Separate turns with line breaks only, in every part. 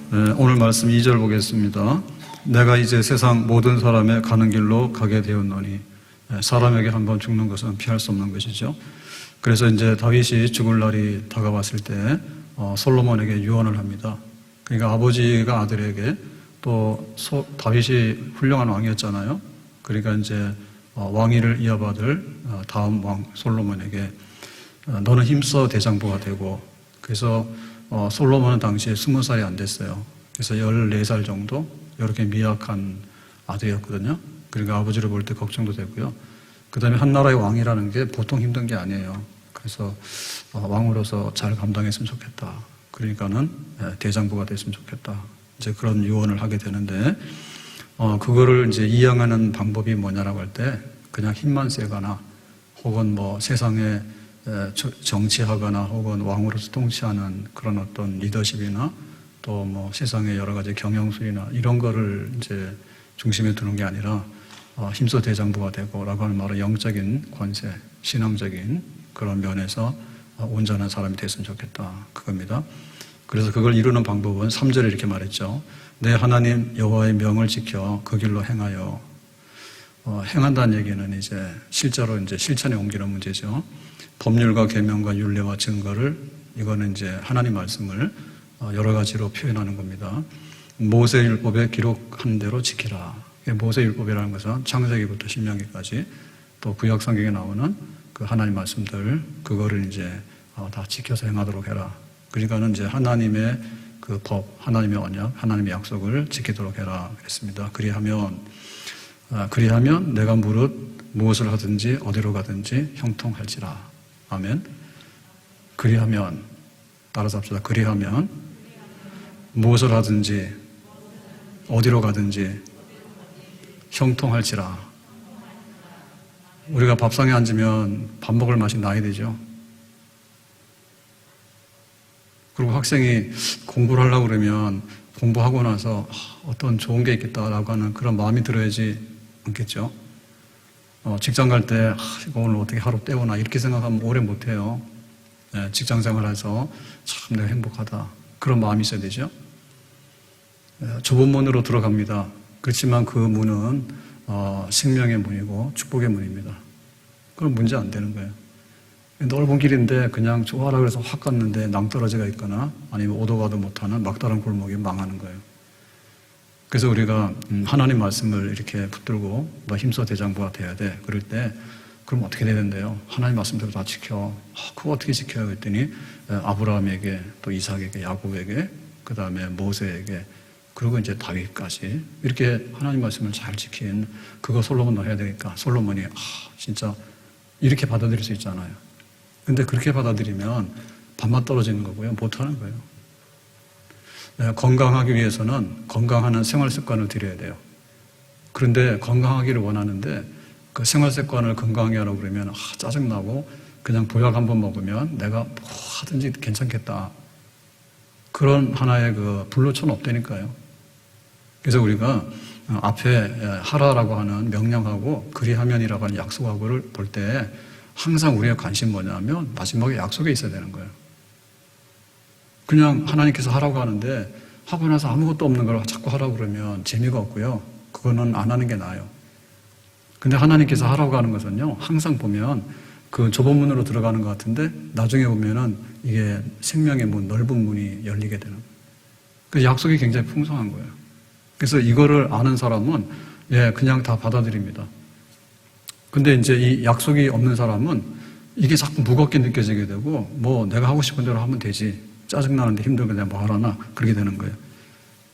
오늘 말씀 2절 보겠습니다. 내가 이제 세상 모든 사람의 가는 길로 가게 되었노니. 사람에게 한번 죽는 것은 피할 수 없는 것이죠. 그래서 이제 다윗이 죽을 날이 다가왔을 때 솔로몬에게 유언을 합니다. 그러니까 아버지가 아들에게 또 다윗이 훌륭한 왕이었잖아요. 그러니까 이제 왕위를 이어받을 다음 왕 솔로몬에게 너는 힘써 대장부가 되고, 그래서 솔로몬은 당시에 20살이 안 됐어요. 그래서 14살 정도 이렇게 미약한 아들이었거든요. 그러니까 아버지를 볼 때 걱정도 되고요. 그 다음에 한 나라의 왕이라는 게 보통 힘든 게 아니에요. 그래서 왕으로서 잘 감당했으면 좋겠다. 그러니까는 대장부가 됐으면 좋겠다. 이제 그런 유언을 하게 되는데, 그거를 이제 이양하는 방법이 뭐냐라고 할 때 그냥 힘만 세거나 혹은 뭐 세상에 정치하거나 혹은 왕으로서 통치하는 그런 어떤 리더십이나 또 뭐 세상의 여러 가지 경영술이나 이런 거를 이제 중심에 두는 게 아니라 힘써 대장부가 되고라고 하는 말은 영적인 권세, 신앙적인 그런 면에서 온전한 사람이 됐으면 좋겠다. 그겁니다. 그래서 그걸 이루는 방법은 3절에 이렇게 말했죠. 내 하나님 여호와의 명을 지켜 그 길로 행하여. 행한다는 얘기는 이제 실제로 이제 실천에 옮기는 문제죠. 법률과 계명과 율례와 증거를, 이거는 이제 하나님 말씀을 여러 가지로 표현하는 겁니다. 모세율법에 기록한 대로 지키라. 모세율법이라는 것은 창세기부터 신명기까지 또 구약성경에 나오는 그 하나님 말씀들, 그거를 이제 다 지켜서 행하도록 해라. 그러니까는 이제 하나님의 그 법, 하나님의 언약, 하나님의 약속을 지키도록 해라 그랬습니다. 그리하면 내가 무릇 무엇을 하든지 어디로 가든지 형통할지라. 아멘. 그리하면, 따라서 합시다. 그리하면 무엇을 하든지 어디로 가든지 형통할지라. 우리가 밥상에 앉으면 밥 먹을 맛이 나야 되죠. 그리고 학생이 공부를 하려고 그러면 공부하고 나서 어떤 좋은 게 있겠다라고 하는 그런 마음이 들어야지 않겠죠. 직장 갈 때 이거 오늘 어떻게 하루 때우나 이렇게 생각하면 오래 못해요. 직장 생활해서 참 내가 행복하다, 그런 마음이 있어야 되죠. 좁은 문으로 들어갑니다. 그렇지만 그 문은 생명의 문이고 축복의 문입니다. 그럼 문제 안 되는 거예요. 넓은 길인데 그냥 좋아라 그래서 확 갔는데 낭떠러지가 있거나 아니면 오도 가도 못하는 막다른 골목이 망하는 거예요. 그래서 우리가 하나님 말씀을 이렇게 붙들고 너 힘써 대장부가 돼야 돼. 그럴 때 그럼 어떻게 돼야 된대요? 하나님 말씀대로 다 지켜. 그거 어떻게 지켜요? 그랬더니 아브라함에게, 또 이삭에게, 야곱에게, 그 다음에 모세에게, 그리고 이제 다윗까지 이렇게 하나님 말씀을 잘 지킨 그거 솔로몬도 해야 되니까 솔로몬이 진짜 이렇게 받아들일 수 있잖아요. 근데 그렇게 받아들이면 밥맛 떨어지는 거고요. 못하는 거예요. 건강하기 위해서는 건강한 생활 습관을 들여야 돼요. 그런데 건강하기를 원하는데 그 생활 습관을 건강하게 하라고 그러면 짜증나고 그냥 보약 한번 먹으면 내가 뭐 하든지 괜찮겠다. 그런 하나의 그 불로초는 없다니까요. 그래서 우리가 앞에 하라라고 하는 명령하고 그리하면이라고 하는 약속하고를 볼 때 항상 우리의 관심 뭐냐면 마지막에 약속에 있어야 되는 거예요. 그냥 하나님께서 하라고 하는데 하고 나서 아무것도 없는 걸 자꾸 하라고 그러면 재미가 없고요. 그거는 안 하는 게 나아요. 근데 하나님께서 하라고 하는 것은요, 항상 보면 그 좁은 문으로 들어가는 것 같은데 나중에 보면은 이게 생명의 문, 넓은 문이 열리게 되는 거예요. 그 약속이 굉장히 풍성한 거예요. 그래서 이거를 아는 사람은 그냥 다 받아들입니다. 근데 이제 이 약속이 없는 사람은 이게 자꾸 무겁게 느껴지게 되고 뭐 내가 하고 싶은 대로 하면 되지, 짜증나는데 힘들게 내가 뭐 하라나, 그렇게 되는 거예요.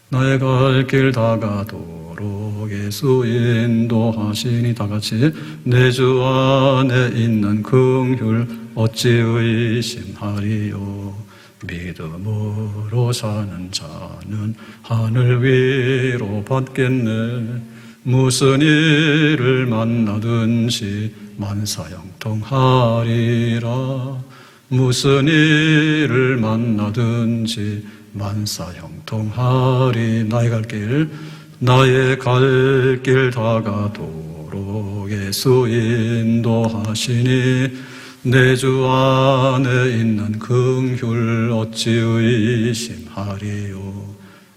나의 갈 길 다가도록 예수 인도하시니, 다 같이 내 주 안에 있는 긍휼 어찌 의심하리요. 믿음으로 사는 자는 하늘 위로 받겠네. 무슨 일을 만나든지 만사형통하리라. 무슨 일을 만나든지 만사형통하리. 나의 갈 길 다가도록 예수 인도하시니 내 주 안에 있는 긍휼 어찌 의심하리요.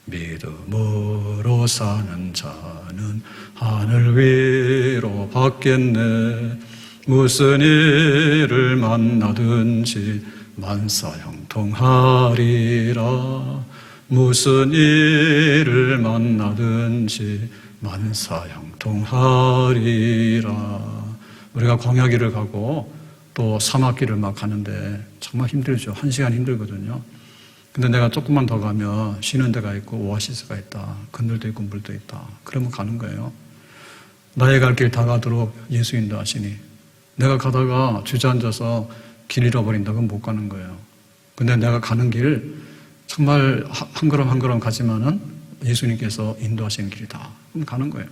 믿음으로 사는 자는 하늘 위로 받겠네. 무슨 일을 만나든지 만사형통하리라. 무슨 일을 만나든지 만사형통하리라. 우리가 광야길을 가고 또 사막길을 막 가는데 정말 힘들죠. 1시간 힘들거든요. 근데 내가 조금만 더 가면 쉬는 데가 있고 오아시스가 있다. 그늘도 있고 물도 있다. 그러면 가는 거예요. 나의 갈 길 다 가도록 예수 인도하시니 내가 가다가 주저앉아서 길 잃어버린다고 못 가는 거예요. 근데 내가 가는 길 정말 한 걸음 한 걸음 가지만은 예수님께서 인도하시는 길이다. 그럼 가는 거예요.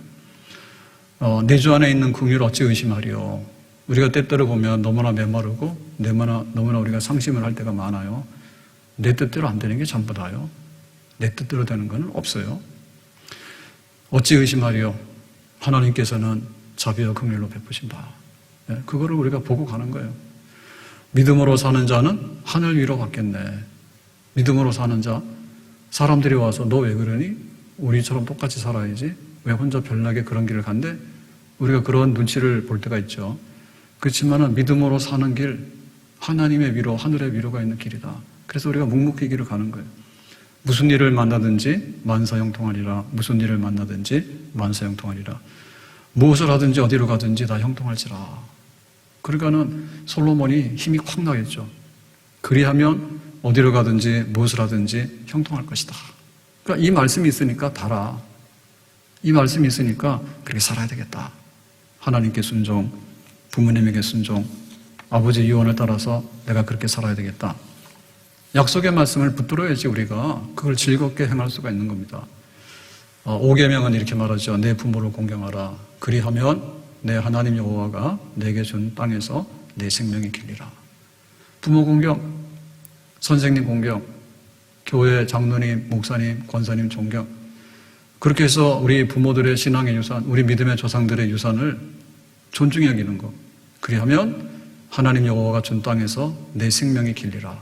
내 주 안에 있는 긍휼을 어찌 의심하리요. 우리가 때때로 보면 너무나 메마르고 너무나 우리가 상심을 할 때가 많아요. 내 뜻대로 안 되는 게 전부 다요. 내 뜻대로 되는 건 없어요. 어찌 의심하리요. 하나님께서는 자비와 긍휼로 베푸신다. 그거를 우리가 보고 가는 거예요. 믿음으로 사는 자는 하늘 위로 갔겠네. 믿음으로 사는 자, 사람들이 와서 너 왜 그러니? 우리처럼 똑같이 살아야지. 왜 혼자 별나게 그런 길을 간대? 우리가 그런 눈치를 볼 때가 있죠. 그렇지만은 믿음으로 사는 길, 하나님의 위로, 하늘의 위로가 있는 길이다. 그래서 우리가 묵묵히 길을 가는 거예요. 무슨 일을 만나든지 만사형통하리라. 무슨 일을 만나든지 만사형통하리라. 무엇을 하든지 어디로 가든지 다 형통할지라. 그러니까는 솔로몬이 힘이 확 나겠죠. 그리하면 어디로 가든지 무엇을 하든지 형통할 것이다. 그러니까 이 말씀이 있으니까 달아. 이 말씀이 있으니까 그렇게 살아야 되겠다. 하나님께 순종, 부모님에게 순종, 아버지 유언을 따라서 내가 그렇게 살아야 되겠다. 약속의 말씀을 붙들어야지 우리가 그걸 즐겁게 행할 수가 있는 겁니다. 5계명은 이렇게 말하죠. 내 부모를 공경하라. 그리하면 내 하나님 여호와가 내게 준 땅에서 내 생명이 길리라. 부모 공경, 선생님 공경, 교회 장로님, 목사님, 권사님 존경. 그렇게 해서 우리 부모들의 신앙의 유산, 우리 믿음의 조상들의 유산을 존중히 여기는 것. 그리하면 하나님 여호와가 준 땅에서 내 생명이 길리라.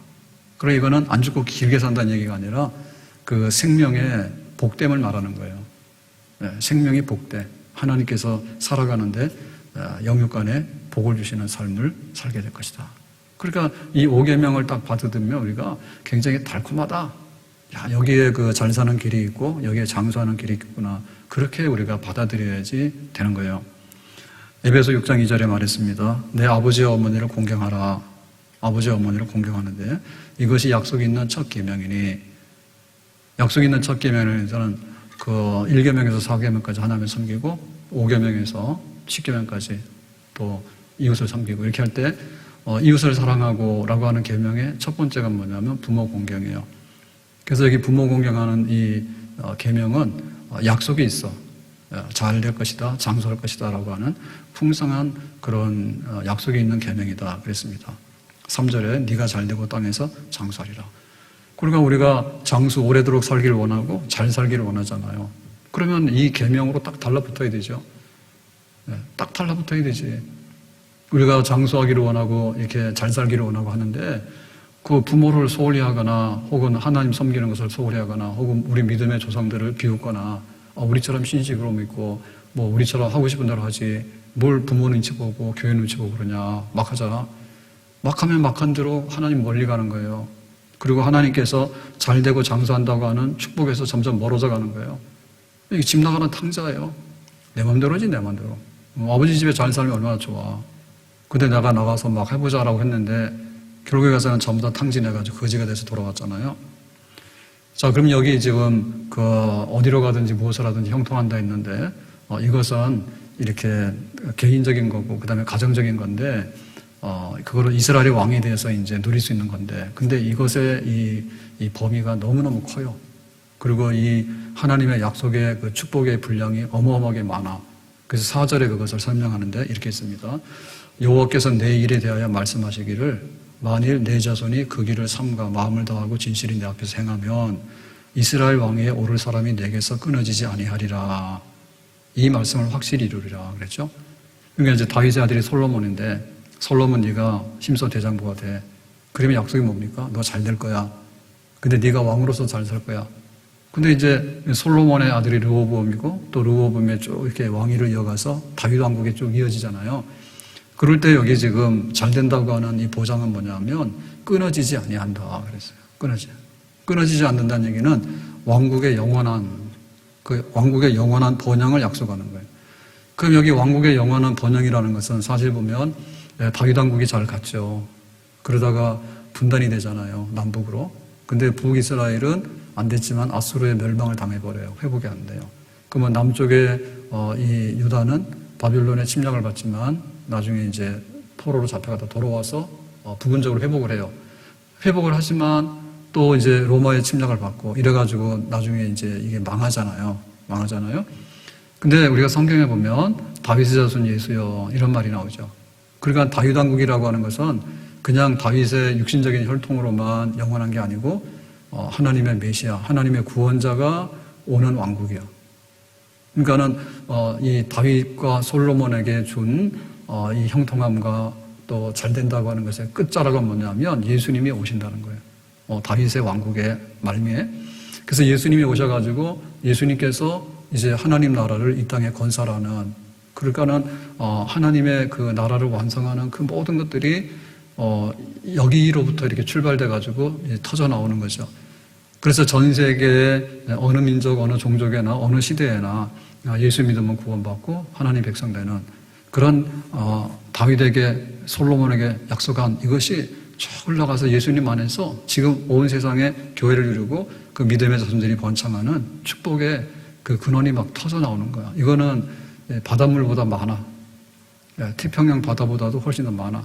그러나 이거는 안 죽고 길게 산다는 얘기가 아니라 그 생명의 복됨을 말하는 거예요. 생명이 복돼. 하나님께서 살아가는데 영육간에 복을 주시는 삶을 살게 될 것이다. 그러니까 이 5계명을 딱 받아들면 우리가 굉장히 달콤하다. 야, 여기에 그 잘 사는 길이 있고 여기에 장수하는 길이 있구나. 그렇게 우리가 받아들여야지 되는 거예요. 에베소 6장 2절에 말했습니다. 내 아버지와 어머니를 공경하라. 아버지와 어머니를 공경하는데 이것이 약속이 있는 첫 계명이니, 약속이 있는 첫 계명에서는 그 1계명에서 4계명까지 하나님을 섬기고 5계명에서 10계명까지 또 이웃을 섬기고 이렇게 할 때 이웃을 사랑하고 라고 하는 계명의 첫 번째가 뭐냐면 부모 공경이에요. 그래서 여기 부모 공경하는 이 계명은 약속이 있어. 잘 될 것이다, 장수할 것이다 라고 하는 풍성한 그런 약속이 있는 계명이다 그랬습니다. 3절에 네가 잘 되고 땅에서 장수하리라. 그러니까 우리가 장수 오래도록 살기를 원하고 잘 살기를 원하잖아요. 그러면 이 계명으로 딱 달라붙어야 되죠. 딱 달라붙어야 되지. 우리가 장수하기를 원하고 이렇게 잘 살기를 원하고 하는데 그 부모를 소홀히 하거나 혹은 하나님 섬기는 것을 소홀히 하거나 혹은 우리 믿음의 조상들을 비웃거나 우리처럼 신식으로 믿고 뭐 우리처럼 하고 싶은 대로 하지 뭘 부모 눈치 보고 교회 눈치 보고 그러냐 막 하잖아. 막 하면 막 한 대로 하나님 멀리 가는 거예요. 그리고 하나님께서 잘 되고 장수한다고 하는 축복에서 점점 멀어져 가는 거예요. 이게 집 나가는 탕자예요. 내 맘대로지 내 맘대로. 아버지 집에 잘 살면 얼마나 좋아. 근데 내가 나가서 막 해보자라고 했는데 결국에 가서는 전부 다 탕진해가지고 거지가 돼서 돌아왔잖아요. 자, 그럼 여기 지금 그 어디로 가든지 무엇을 하든지 형통한다 했는데 이것은 이렇게 개인적인 거고 그 다음에 가정적인 건데 그거를 이스라엘의 왕에 대해서 이제 누릴 수 있는 건데 근데 이것의 이 범위가 너무너무 커요. 그리고 이 하나님의 약속의 그 축복의 분량이 어마어마하게 많아. 그래서 4절에 그것을 설명하는데 이렇게 있습니다. 여호와께서 내 일에 대하여 말씀하시기를 만일 내 자손이 그 길을 삼가 마음을 다하고 진실이 내 앞에서 행하면 이스라엘 왕위에 오를 사람이 내게서 끊어지지 아니하리라. 이 말씀을 확실히 이루리라 그랬죠. 그러니까 이제 다윗의 아들이 솔로몬인데 솔로몬 네가 심서 대장부가 돼. 그러면 약속이 뭡니까? 너 잘 될 거야. 근데 네가 왕으로서 잘 살 거야. 근데 이제 솔로몬의 아들이 르호보암이고 또 르호보암이 쭉 이렇게 왕위를 이어가서 다윗 왕국에 쭉 이어지잖아요. 그럴 때 여기 지금 잘 된다고 하는 이 보장은 뭐냐면 끊어지지 아니한다 그랬어요. 끊어지지 않는다는 얘기는 왕국의 영원한 번영을 약속하는 거예요. 그럼 여기 왕국의 영원한 번영이라는 것은 사실 보면 다윗 왕국이 잘 갔죠. 그러다가 분단이 되잖아요. 남북으로. 근데 북이스라엘은 안 됐지만 아수르의 멸망을 당해버려요. 회복이 안 돼요. 그러면 남쪽에 이 유다는 바빌론의 침략을 받지만 나중에 이제 포로로 잡혀가다 돌아와서 부분적으로 회복을 해요. 회복을 하지만 또 이제 로마의 침략을 받고 이래가지고 나중에 이제 이게 망하잖아요. 근데 우리가 성경에 보면 다윗의 자손 예수여 이런 말이 나오죠. 그러니까 다윗 왕국이라고 하는 것은 그냥 다윗의 육신적인 혈통으로만 영원한 게 아니고 하나님의 메시아, 하나님의 구원자가 오는 왕국이야. 그러니까는 이 다윗과 솔로몬에게 준 이 형통함과 또 잘 된다고 하는 것의 끝자락은 뭐냐면 예수님이 오신다는 거예요. 다윗의 왕국의 말미에. 그래서 예수님이 오셔가지고 예수님께서 이제 하나님 나라를 이 땅에 건설하는, 그러니까는 하나님의 그 나라를 완성하는 그 모든 것들이 여기로부터 이렇게 출발돼가지고 터져 나오는 거죠. 그래서 전 세계의 어느 민족, 어느 종족에나 어느 시대에나 예수 믿으면 구원받고 하나님 백성 되는 그런 다윗에게 솔로몬에게 약속한 이것이 쭉 올라가서 예수님 안에서 지금 온 세상에 교회를 이루고 그 믿음의 자손들이 번창하는 축복의 그 근원이 막 터져 나오는 거야. 이거는 바닷물보다 많아. 태평양 바다보다도 훨씬 더 많아.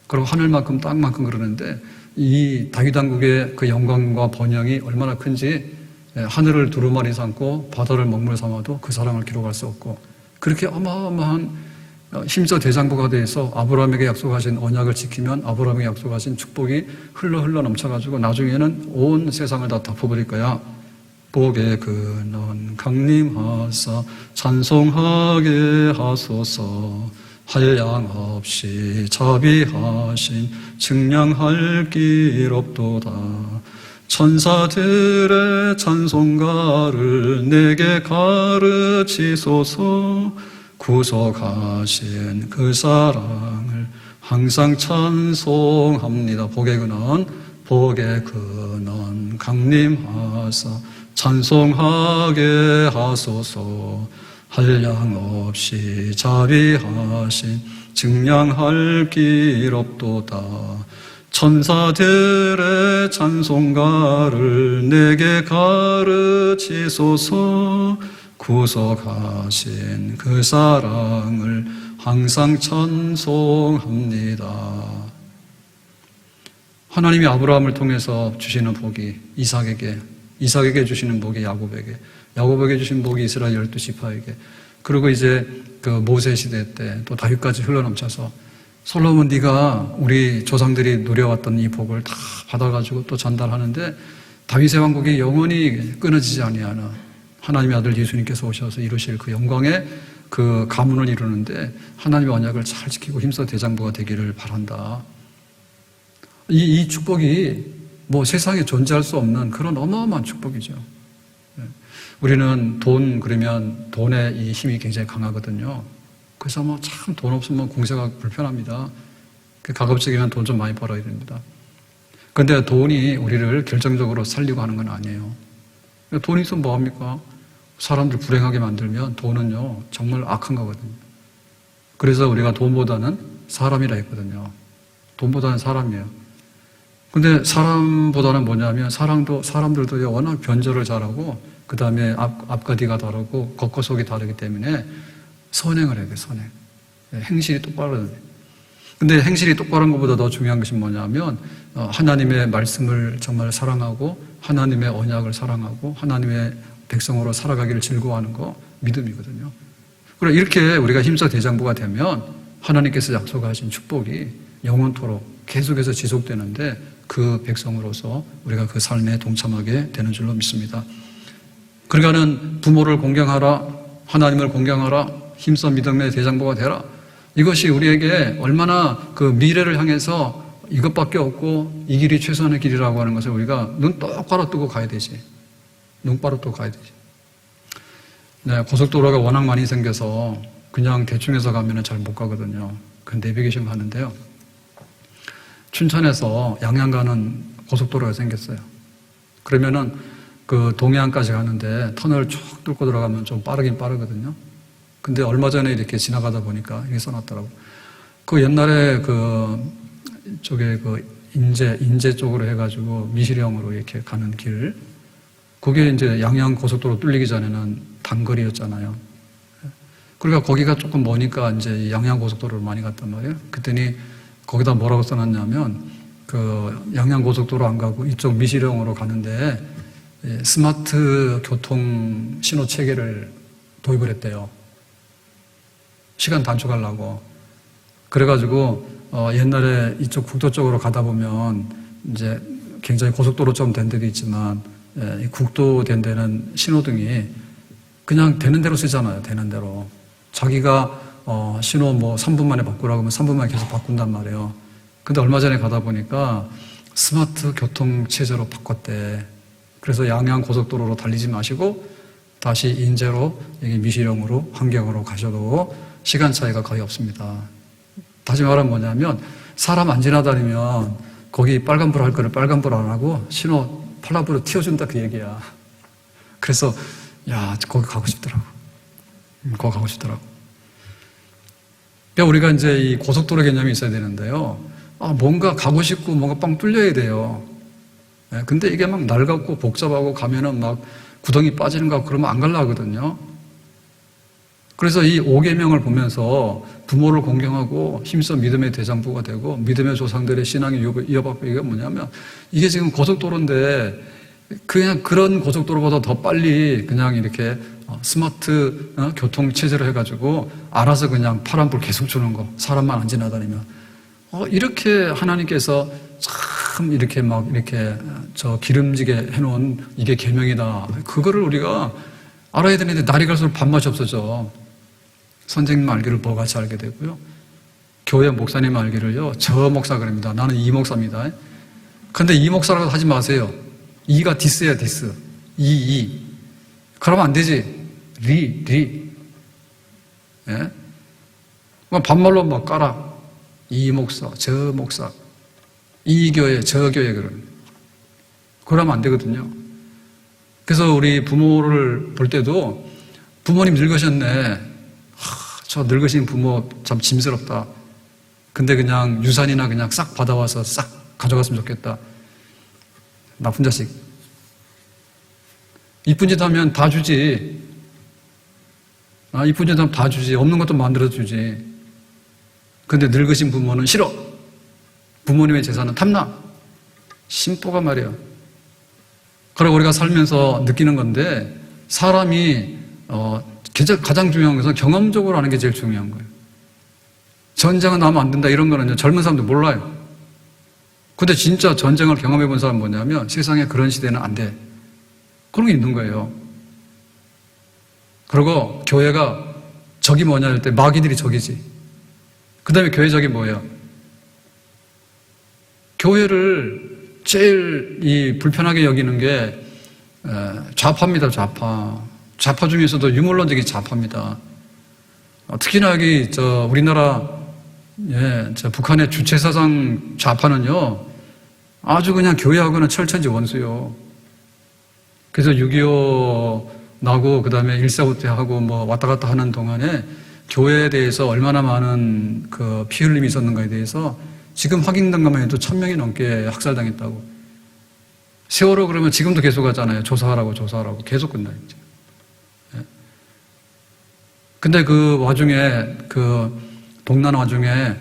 그리고 하늘만큼 땅만큼 그러는데 이 다윗 왕국의 그 영광과 번영이 얼마나 큰지 하늘을 두루마리 삼고 바다를 먹물 삼아도 그 사랑을 기록할 수 없고, 그렇게 어마어마한 힘써 대장부가 돼서 아브라함에게 약속하신 언약을 지키면 아브라함에게 약속하신 축복이 흘러 넘쳐가지고 나중에는 온 세상을 다 덮어버릴 거야. 복의 근원 강림하사 찬송하게 하소서. 한량 없이 자비하신 측량할 길 없도다. 천사들의 찬송가를 내게 가르치소서. 구속하신 그 사랑을 항상 찬송합니다. 복의 근원 강림하사 찬송하게 하소서. 한량 없이 자비하신 증량할 길 없도다. 천사들의 찬송가를 내게 가르치소서. 구속하신 그 사랑을 항상 찬송합니다. 하나님이 아브라함을 통해서 주시는 복이 이삭에게 주시는 복이 야곱에게 주신 복이 이스라엘 12지파에게, 그리고 이제 그 모세 시대 때 또 다윗까지 흘러넘쳐서 솔로몬 네가 우리 조상들이 누려왔던 이 복을 다 받아가지고 또 전달하는데 다윗의 왕국이 영원히 끊어지지 아니하는 하나님의 아들 예수님께서 오셔서 이루실 그 영광의 그 가문을 이루는데 하나님의 언약을 잘 지키고 힘써 대장부가 되기를 바란다. 이 축복이 뭐 세상에 존재할 수 없는 그런 어마어마한 축복이죠. 우리는 그러면 돈의 이 힘이 굉장히 강하거든요. 그래서 뭐 참 돈 없으면 공세가 불편합니다. 가급적이면 돈 좀 많이 벌어야 됩니다. 그런데 돈이 우리를 결정적으로 살리고 하는 건 아니에요. 돈이 있으면 뭐합니까? 사람들 불행하게 만들면 돈은요 정말 악한 거거든요. 그래서 우리가 돈보다는 사람이라 했거든요. 돈보다는 사람이에요. 근데 사람보다는 뭐냐면 사람들도 워낙 변절을 잘하고 그 다음에 앞과 뒤가 다르고 겉과 속이 다르기 때문에 선행을 해야 돼. 선행. 행실이 똑바로 해야 돼. 근데 행실이 똑바른 것보다 더 중요한 것이 뭐냐면 하나님의 말씀을 정말 사랑하고 하나님의 언약을 사랑하고 하나님의 백성으로 살아가기를 즐거워하는 거 믿음이거든요. 그래 이렇게 우리가 힘써 대장부가 되면 하나님께서 약속하신 축복이 영원토록 계속해서 지속되는데 그 백성으로서 우리가 그 삶에 동참하게 되는 줄로 믿습니다. 그러니까는 부모를 공경하라, 하나님을 공경하라, 힘써 믿음의 대장부가 되라. 이것이 우리에게 얼마나 그 미래를 향해서 이것밖에 없고 이 길이 최선의 길이라고 하는 것을 우리가 눈 똑바로 뜨고 가야 되지. 눈바로 또 가야 되지. 네, 고속도로가 워낙 많이 생겨서 그냥 대충해서 가면 잘 못 가거든요. 그 내비게이션 가는데요. 춘천에서 양양 가는 고속도로가 생겼어요. 그러면은 그 동해안까지 가는데 터널 쭉 뚫고 들어가면 좀 빠르긴 빠르거든요. 근데 얼마 전에 이렇게 지나가다 보니까 이게 써놨더라고요. 그 옛날에 쪽에 인제 쪽으로 해가지고 미시령으로 이렇게 가는 길, 그게 이제 양양 고속도로 뚫리기 전에는 단거리였잖아요. 그러니까 거기가 조금 머니까 이제 양양 고속도로를 많이 갔단 말이에요. 그랬더니 거기다 뭐라고 써놨냐면 그 양양 고속도로 안 가고 이쪽 미시령으로 가는데 스마트 교통 신호 체계를 도입을 했대요. 시간 단축하려고. 그래가지고 옛날에 이쪽 국도 쪽으로 가다 보면 이제 굉장히 고속도로처럼 된 데도 있지만 이 국도 된 데는 신호등이 그냥 되는 대로 쓰잖아요. 되는 대로. 자기가 신호 뭐 3분 만에 바꾸라고 하면 3분 만에 계속 바꾼단 말이에요. 근데 얼마 전에 가다 보니까 스마트 교통 체제로 바꿨대. 그래서 양양 고속도로로 달리지 마시고 다시 인제로 여기 미시령으로 환경으로 가셔도 시간 차이가 거의 없습니다. 다시 말하면 뭐냐면 사람 안 지나다니면 거기 빨간불 할 거를 빨간불 안 하고 신호 팔라불로 튀어준다 그 얘기야. 그래서 야 거기 가고 싶더라고. 거기 가고 싶더라고. 그러니까 우리가 이제 이 고속도로 개념이 있어야 되는데요. 뭔가 가고 싶고 뭔가 빵 뚫려야 돼요. 근데 이게 막 낡았고 복잡하고 가면은 막 구덩이 빠지는 거 같고 그러면 안 갈라 하거든요. 그래서 이 5계명을 보면서 부모를 공경하고 힘써 믿음의 대장부가 되고 믿음의 조상들의 신앙이 이어받고 이게 뭐냐면 이게 지금 고속도로인데 그냥 그런 고속도로보다 더 빨리 그냥 이렇게 스마트 교통 체제로 해가지고 알아서 그냥 파란불 계속 주는 거 사람만 안 지나다니면 이렇게 하나님께서 참 이렇게 막 이렇게 기름지게 해놓은 이게 계명이다. 그거를 우리가 알아야 되는데 날이 갈수록 밥맛이 없어져. 선생님 알기를 뭐같이 알게 되고요. 교회 목사님 알기를요. 저 목사 그럽니다. 나는 이 목사입니다. 근데 이 목사라고 하지 마세요. 이가 디스야 디스. 이. 그러면 안 되지. 리. 예? 반말로 막 깔아. 이 목사, 저 목사. 이 교회, 저 교회 그러면 안 되거든요. 그래서 우리 부모를 볼 때도 부모님 늙으셨네. 저 늙으신 부모 참 짐스럽다. 근데 그냥 유산이나 그냥 싹 받아와서 싹 가져갔으면 좋겠다. 나쁜 자식. 이쁜 짓 하면 다 주지. 이쁜 짓 하면 다 주지. 없는 것도 만들어주지. 근데 늙으신 부모는 싫어. 부모님의 재산은 탐나. 심보가 말이에요. 그리고 우리가 살면서 느끼는 건데 사람이 가장 중요한 것은 경험적으로 하는 게 제일 중요한 거예요. 전쟁은 하면 안 된다 이런 거는 젊은 사람들 몰라요. 근데 진짜 전쟁을 경험해 본 사람은 뭐냐면 세상에 그런 시대는 안 돼. 그런 게 있는 거예요. 그리고 교회가 적이 뭐냐 할 때 마귀들이 적이지. 그 다음에 교회 적이 뭐예요? 교회를 제일 불편하게 여기는 게 좌파입니다. 좌파 중에서도 유물론적인 좌파입니다. 특히나 여기 우리나라 북한의 주체사상 좌파는요 아주 그냥 교회하고는 철천지 원수요. 그래서 6.25 나고 그 다음에 1.4 때 하고 뭐 왔다 갔다 하는 동안에 교회에 대해서 얼마나 많은 피 흘림이 있었는가에 대해서 지금 확인된 것만 해도 1,000명이 넘게 학살당했다고. 세월호 그러면 지금도 계속 하잖아요. 조사하라고 계속 끝나요. 근데 그 와중에 동난 와중에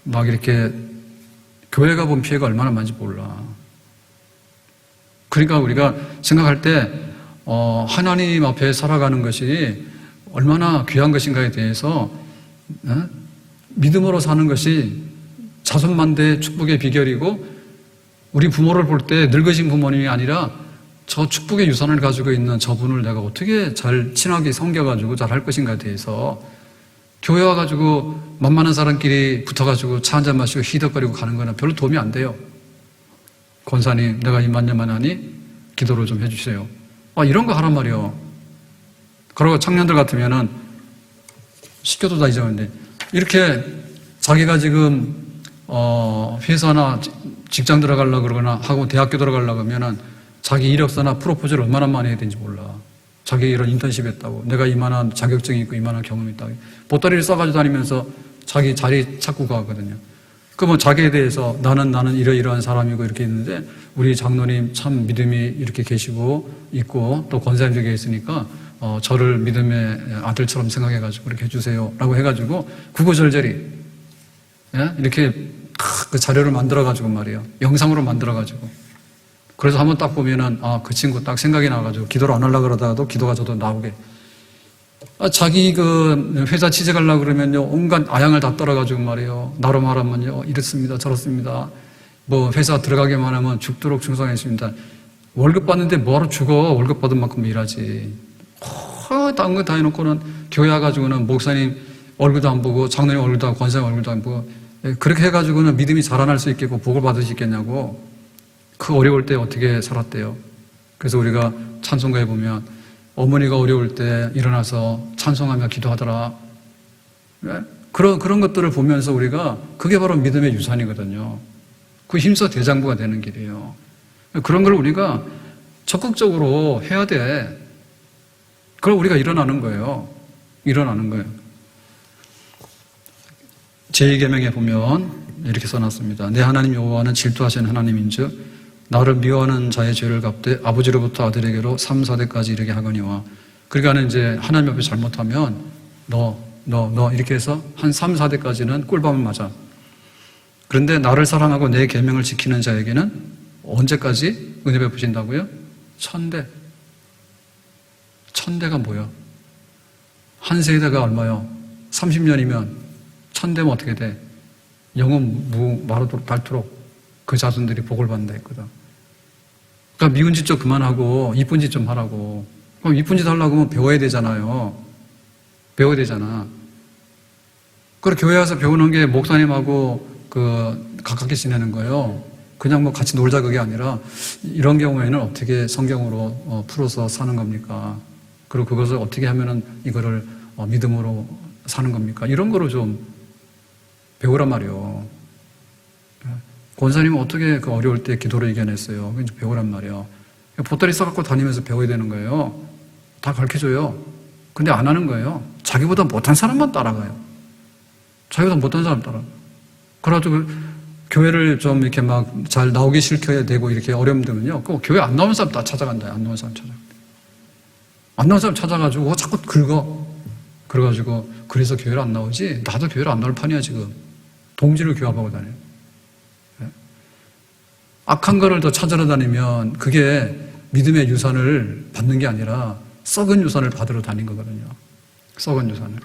막 이렇게 교회가 본 피해가 얼마나 많은지 몰라. 그러니까 우리가 생각할 때 하나님 앞에 살아가는 것이 얼마나 귀한 것인가에 대해서 믿음으로 사는 것이 자손만대의 축복의 비결이고 우리 부모를 볼 때 늙으신 부모님이 아니라 저 축복의 유산을 가지고 있는 저분을 내가 어떻게 잘 친하게 섬겨가지고 잘 할 것인가에 대해서 교회 와가지고 만만한 사람끼리 붙어가지고 차 한잔 마시고 히덕거리고 가는 거는 별로 도움이 안 돼요. 권사님 내가 이만년만 하니 기도를 좀 해주세요. 이런 거 하란 말이요. 그리고 청년들 같으면은 시켜도 다 잊어버렸는데 이렇게 자기가 지금 회사나 직장 들어가려고 그러거나 하고 대학교 들어가려고 하면은 자기 이력서나 프로포즈를 얼마나 많이 해야 되는지 몰라. 자기 이런 인턴십 했다고. 내가 이만한 자격증이 있고 이만한 경험이 있다고. 보따리를 싸가지고 다니면서 자기 자리 찾고 가거든요. 그러면 자기에 대해서 나는 이러이러한 사람이고 이렇게 있는데 우리 장로님 참 믿음이 이렇게 계시고 있고 또 권사님도 계시니까 저를 믿음의 아들처럼 생각해가지고 이렇게 해주세요. 라고 해가지고 구구절절히 예? 이렇게 그 자료를 만들어가지고 말이에요. 영상으로 만들어가지고. 그래서 한번 딱 보면은 그 친구 딱 생각이 나가지고 기도를 안 하려고 그러다가도 기도가 저도 나오게. 자기 그 회사 취직하려고 그러면요. 온갖 아양을 다 떨어가지고 말이에요. 나로 말하면요. 이렇습니다. 저렇습니다. 뭐 회사 들어가기만 하면 죽도록 충성했습니다. 월급 받는데 뭐하러 죽어. 월급 받은 만큼 일하지. 다른 거 다 해놓고는 교회 와가지고는 목사님 얼굴도 안 보고 장로님 얼굴도 안 보고 권사님 얼굴도 안 보고 그렇게 해가지고는 믿음이 자라날 수 있겠고 복을 받을 수 있겠냐고. 그 어려울 때 어떻게 살았대요. 그래서 우리가 찬송가에 보면 어머니가 어려울 때 일어나서 찬송하며 기도하더라. 그런 것들을 보면서 우리가 그게 바로 믿음의 유산이거든요. 그 힘써 대장부가 되는 길이에요. 그런 걸 우리가 적극적으로 해야 돼. 그걸 우리가 일어나는 거예요. 일어나는 거예요. 제2계명에 보면 이렇게 써놨습니다. 내 하나님 여호와는 질투하시는 하나님인즉 나를 미워하는 자의 죄를 갚되 아버지로부터 아들에게로 3, 4대까지 이르게 하거니와. 그러니까 이제 하나님 앞에 잘못하면 너 이렇게 해서 한 3, 4대까지는 꿀밤을 맞아. 그런데 나를 사랑하고 내 계명을 지키는 자에게는 언제까지 은혜 베푸신다고요? 1000대. 1000대가 뭐야? 한 세대가 얼마요? 30년이면 1000대면 어떻게 돼? 영원 마르도록 닳도록 그 자손들이 복을 받는다 했거든. 그러니까 미운 짓 좀 그만하고 이쁜 짓 좀 하라고. 그럼 이쁜 짓 하려고 하면 배워야 되잖아요. 배워야 되잖아. 그리고 교회 와서 배우는 게 목사님하고 가깝게 지내는 거예요. 그냥 뭐 같이 놀자 그게 아니라 이런 경우에는 어떻게 성경으로 풀어서 사는 겁니까? 그리고 그것을 어떻게 하면은 이거를 믿음으로 사는 겁니까? 이런 거로 좀 배우란 말이에요. 권사님은 어떻게 그 어려울 때 기도를 이겨냈어요? 이제 배우란 말이에요. 보따리 싸갖고 다니면서 배워야 되는 거예요. 다 가르쳐줘요. 근데 안 하는 거예요. 자기보다 못한 사람만 따라가요. 자기보다 못한 사람 따라가요. 그래가지고 교회를 좀 이렇게 막 잘 나오기 싫게 되고 이렇게 어려움 되면요. 그 교회 안 나오는 사람 다 찾아간다. 안 나오는 사람 찾아간다. 안 나오는 사람 찾아가지고 자꾸 긁어. 그래가지고 그래서 교회를 안 나오지. 나도 교회를 안 나올 판이야 지금. 동지를 교합하고 다녀요. 악한 거를 더 찾으러 다니면 그게 믿음의 유산을 받는 게 아니라 썩은 유산을 받으러 다닌 거거든요. 썩은 유산을.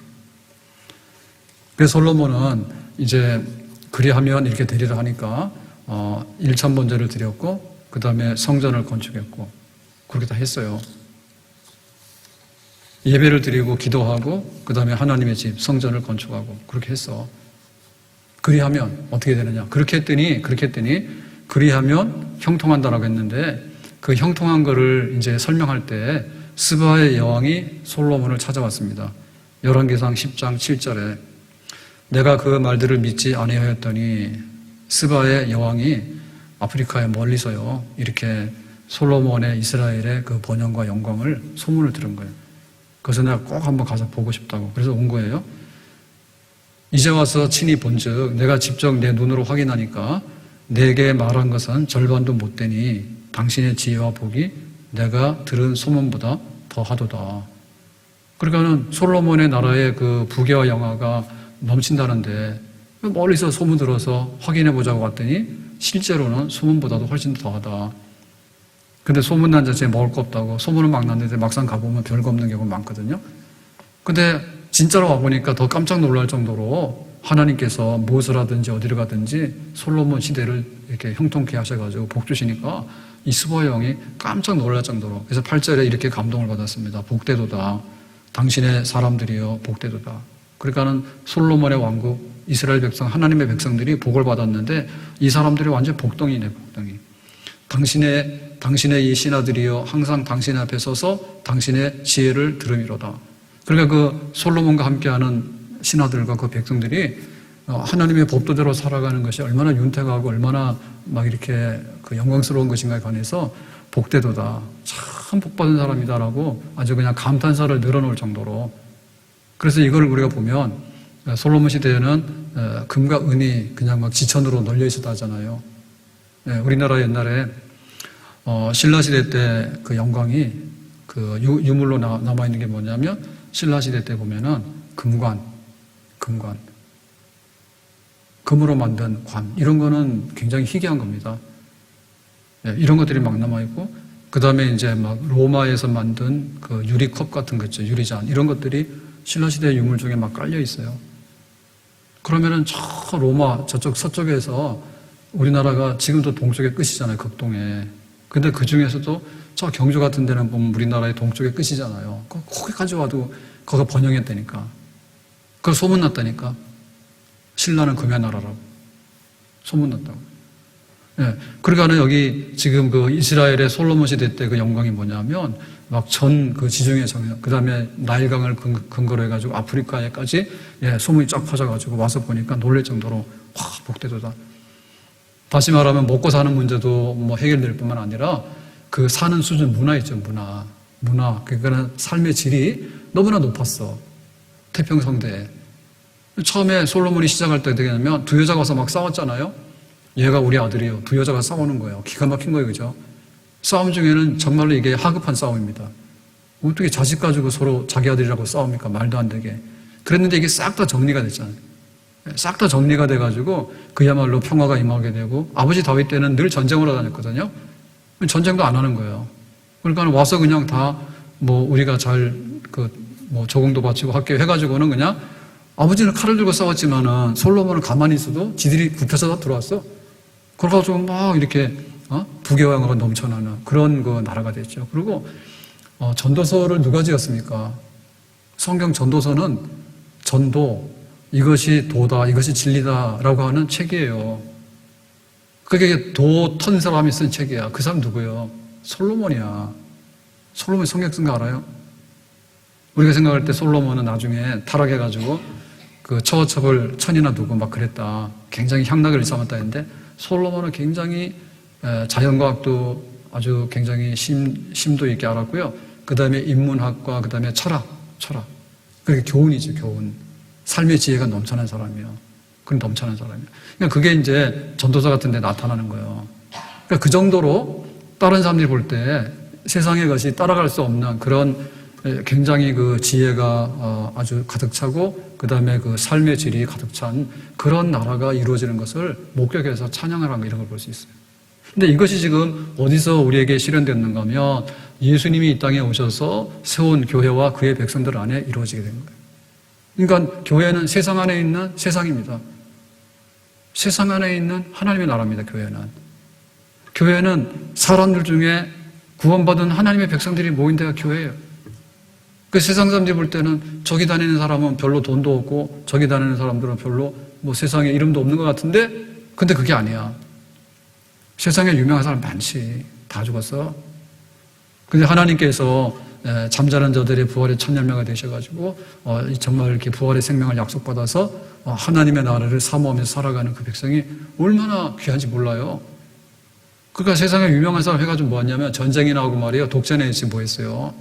그래서 솔로몬은 이제 그리하면 이렇게 되리라 하니까 1천 번제를 드렸고 그 다음에 성전을 건축했고 그렇게 다 했어요. 예배를 드리고 기도하고 그 다음에 하나님의 집 성전을 건축하고 그렇게 했어. 그리하면 어떻게 되느냐? 그렇게 했더니 그리하면 형통한다라고 했는데 그 형통한 거를 이제 설명할 때 스바의 여왕이 솔로몬을 찾아왔습니다. 열왕기상 10장 7절에 내가 그 말들을 믿지 아니하였더니 스바의 여왕이 아프리카에 멀리서요 이렇게 솔로몬의 이스라엘의 그 번영과 영광을 소문을 들은 거예요. 그래서 내가 꼭 한번 가서 보고 싶다고 그래서 온 거예요. 이제 와서 친히 본즉 내가 직접 내 눈으로 확인하니까 내게 말한 것은 절반도 못 되니 당신의 지혜와 복이 내가 들은 소문보다 더하도다. 그러니까는 솔로몬의 나라의 그 부귀와 영화가 넘친다는데 멀리서 소문 들어서 확인해 보자고 갔더니 실제로는 소문보다도 훨씬 더하다. 근데 소문난 자체에 먹을 거 없다고 소문은 막 났는데 막상 가보면 별거 없는 경우가 많거든요. 근데 진짜로 와보니까 더 깜짝 놀랄 정도로 하나님께서 무엇을 하든지 어디를 가든지 솔로몬 시대를 이렇게 형통케 하셔가지고 복 주시니까 이 스바 왕이 깜짝 놀랄 정도로 그래서 8절에 이렇게 감동을 받았습니다. 복되도다. 당신의 사람들이여 복되도다. 그러니까는 솔로몬의 왕국 이스라엘 백성 하나님의 백성들이 복을 받았는데 이 사람들이 완전 복덩이네 복덩이. 당신의 이 신하들이여 항상 당신 앞에 서서 당신의 지혜를 들음이로다. 그러니까 그 솔로몬과 함께하는 신하들과 그 백성들이 하나님의 법도대로 살아가는 것이 얼마나 윤택하고 얼마나 막 이렇게 그 영광스러운 것인가에 관해서 복되도다. 참 복받은 사람이다라고 아주 그냥 감탄사를 늘어놓을 정도로. 그래서 이걸 우리가 보면 솔로몬 시대에는 금과 은이 그냥 막 지천으로 널려 있었다 하잖아요. 우리나라 옛날에 신라 시대 때 그 영광이 그 유물로 남아 있는 게 뭐냐면 신라 시대 때 보면은 금관, 금으로 만든 관 이런 거는 굉장히 희귀한 겁니다. 이런 것들이 막 남아 있고 그 다음에 이제 막 로마에서 만든 그 유리컵 같은 거 있죠, 유리잔 이런 것들이 신라 시대 유물 중에 막 깔려 있어요. 그러면은 저 로마 저쪽 서쪽에서 우리나라가 지금도 동쪽의 끝이잖아요, 극동에. 근데 그 중에서도 저 경주 같은 데는 보면 우리나라의 동쪽의 끝이잖아요. 거기까지 와도 거기가 번영했다니까. 그걸 소문났다니까. 신라는 금의 나라라고. 소문났다고. 예. 그러니까는 여기 지금 그 이스라엘의 솔로몬 시대 때 그 영광이 뭐냐면 막 전 그 지중해 정역, 그 다음에 나일강을 근거로 해가지고 아프리카에까지 소문이 쫙 퍼져가지고 와서 보니까 놀랄 정도로 와, 복되도다. 다시 말하면 먹고 사는 문제도 뭐 해결될 뿐만 아니라 그 사는 수준, 문화 있죠, 문화. 그러니까 삶의 질이 너무나 높았어. 태평성대에. 처음에 솔로몬이 시작할 때 어떻게 하냐면 두 여자가 와서 막 싸웠잖아요. 얘가 우리 아들이요. 두 여자가 싸우는 거예요. 기가 막힌 거예요, 그죠? 싸움 중에는 정말로 이게 하급한 싸움입니다. 어떻게 자식 가지고 서로 자기 아들이라고 싸웁니까? 말도 안 되게. 그랬는데 이게 싹 다 정리가 됐잖아요. 싹 다 정리가 돼가지고 그야말로 평화가 임하게 되고 아버지 다윗 때는 늘 전쟁으로 다녔거든요. 전쟁도 안 하는 거예요. 그러니까 와서 그냥 다 뭐 우리가 잘 뭐 조공도 바치고 학교 해가지고는 그냥 아버지는 칼을 들고 싸웠지만은 솔로몬은 가만히 있어도 지들이 굽혀서 다 들어왔어. 그래가지고 막 이렇게 부귀영화가 넘쳐나는 그런 그 나라가 됐죠. 그리고 전도서를 누가 지었습니까? 성경 전도서는 전도, 이것이 도다, 이것이 진리다라고 하는 책이에요. 그게 도 턴 사람이 쓴 책이야. 그 사람 누구예요? 솔로몬이야. 솔로몬 성경 쓴 거 알아요? 우리가 생각할 때 솔로몬은 나중에 타락해가지고 그 처처벌 천이나 두고 막 그랬다. 굉장히 향락을 일삼았다 했는데 솔로몬은 굉장히 자연과학도 아주 굉장히 심도 있게 알았고요. 그 다음에 인문학과 그 다음에 철학. 그게 교훈이죠, 교훈. 삶의 지혜가 넘쳐난 사람이에요. 그건 넘쳐난 사람이에요. 그러니까 그게 이제 전도서 같은 데 나타나는 거예요. 그러니까 그 정도로 다른 사람들이 볼 때 세상의 것이 따라갈 수 없는 그런 굉장히 그 지혜가 아주 가득 차고 그 다음에 그 삶의 질이 가득 찬 그런 나라가 이루어지는 것을 목격해서 찬양을 한 거 이런 걸 볼 수 있어요. 근데 이것이 지금 어디서 우리에게 실현됐는가 하면 예수님이 이 땅에 오셔서 세운 교회와 그의 백성들 안에 이루어지게 된 거예요. 그러니까 교회는 세상 안에 있는 세상입니다. 세상 안에 있는 하나님의 나라입니다. 교회는 사람들 중에 구원받은 하나님의 백성들이 모인 데가 교회예요. 그 세상 사람들이 볼 때는 저기 다니는 사람은 별로 돈도 없고 저기 다니는 사람들은 별로 뭐 세상에 이름도 없는 것 같은데 근데 그게 아니야. 세상에 유명한 사람 많지. 다 죽었어. 근데 하나님께서 잠자는 자들의 부활의 첫 열매가 되셔가지고 정말 이렇게 부활의 생명을 약속받아서 하나님의 나라를 사모하면서 살아가는 그 백성이 얼마나 귀한지 몰라요. 그러니까 세상에 유명한 사람 해가지고 뭐 하냐면 전쟁이 나오고 말이에요. 독재내지 뭐 했어요.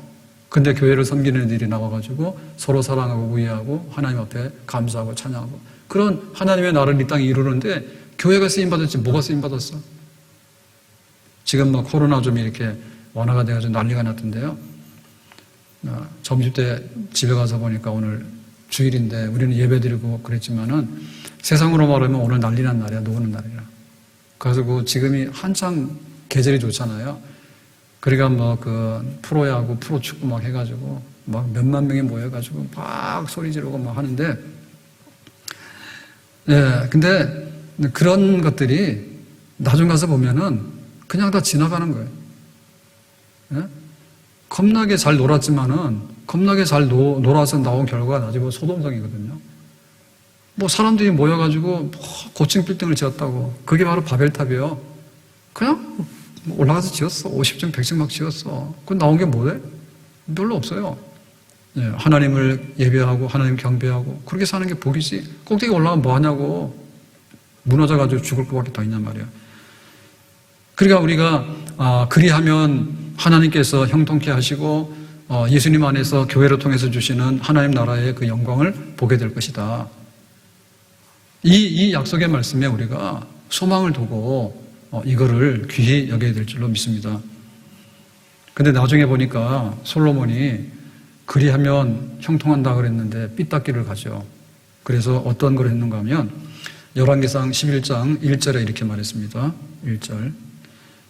근데 교회를 섬기는 일이 나와가지고 서로 사랑하고 우애하고 하나님 앞에 감사하고 찬양하고 그런 하나님의 나라를 이 땅에 이루는데 교회가 쓰임받았지 뭐가 쓰임받았어? 지금 뭐 코로나 좀 이렇게 완화가 돼가지고 난리가 났던데요. 점심 때 집에 가서 보니까 오늘 주일인데 우리는 예배 드리고 그랬지만은 세상으로 말하면 오늘 난리 난 날이야. 노는 날이라. 그래서 그 지금이 한창 계절이 좋잖아요. 그러니까 뭐 그 프로야구, 프로축구 막 해가지고 막 몇만 명이 모여가지고 막 소리 지르고 막 하는데 근데 그런 것들이 나중 가서 보면은 그냥 다 지나가는 거예요. 겁나게 잘 놀았지만은 겁나게 잘 놀아서 나온 결과가 나중에 소동성이거든요. 뭐 사람들이 모여가지고 고층 빌딩을 지었다고 그게 바로 바벨탑이에요. 그냥 올라가서 지었어. 50층, 100층 막 지었어. 그 나온 게 뭐래? 별로 없어요. 예, 하나님을 예배하고 하나님 경배하고 그렇게 사는 게 복이지. 꼭대기 올라가면 뭐 하냐고. 무너져가지고 죽을 것밖에 더 있냔 말이야. 그러니까 우리가 그리하면 하나님께서 형통케 하시고 예수님 안에서 교회를 통해서 주시는 하나님 나라의 그 영광을 보게 될 것이다. 이 약속의 말씀에 우리가 소망을 두고 이거를 귀히 여겨야 될 줄로 믿습니다. 근데 나중에 보니까 솔로몬이 그리하면 형통한다 그랬는데 삐딱기를 가죠. 그래서 어떤 걸 했는가 하면 열왕기상 11장 1절에 이렇게 말했습니다. 1절.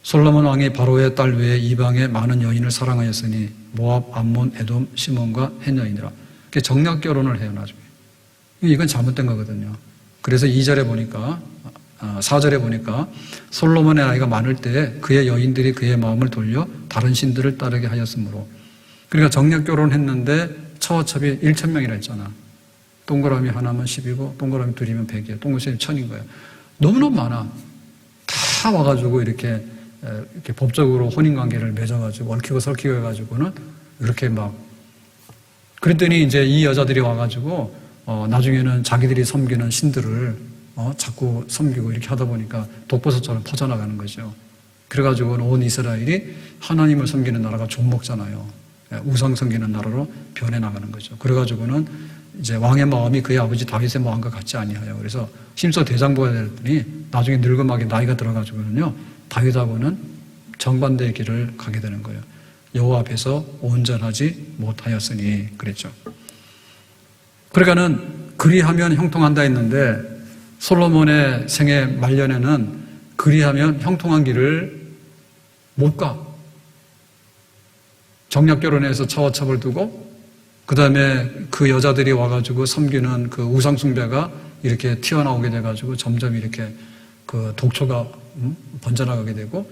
솔로몬 왕이 바로의 딸 외에 이방의 많은 여인을 사랑하였으니 모압, 암몬, 에돔, 시몬과 헷 여인이라. 정략 결혼을 해요, 나중에. 이건 잘못된 거거든요. 그래서 2절에 보니까 4절에 보니까 솔로몬의 나이가 많을 때 그의 여인들이 그의 마음을 돌려 다른 신들을 따르게 하였으므로. 그러니까 정략 결혼했는데 처와첩이 1,000명이라 했잖아. 동그라미 하나면 10이고 동그라미 둘이면 100이에요. 동그라미 1000인 거예요. 너무너무 많아. 다 와가지고 이렇게 법적으로 혼인관계를 맺어가지고 얽히고 설키고 해가지고는 이렇게 막 그랬더니 이제 이 여자들이 와가지고 나중에는 자기들이 섬기는 신들을 자꾸 섬기고 이렇게 하다 보니까 독버섯처럼 퍼져나가는 거죠. 그래가지고 온 이스라엘이 하나님을 섬기는 나라가 존먹잖아요. 우상 섬기는 나라로 변해나가는 거죠. 그래가지고는 이제 왕의 마음이 그의 아버지 다윗의 마음과 같지 아니하여. 그래서 심서 대장부가 되더니 나중에 늙음하게 나이가 들어가지고는요 다윗하고는 정반대의 길을 가게 되는 거예요. 여호와 앞에서 온전하지 못하였으니 그랬죠. 그러니까는 그리하면 형통한다 했는데 솔로몬의 생애 말년에는 그리하면 형통한 길을 못 가. 정략 결혼해서 처와첩을 두고 그 다음에 그 여자들이 와가지고 섬기는 그 우상숭배가 이렇게 튀어나오게 돼가지고 점점 이렇게 그 독초가 번져나가게 되고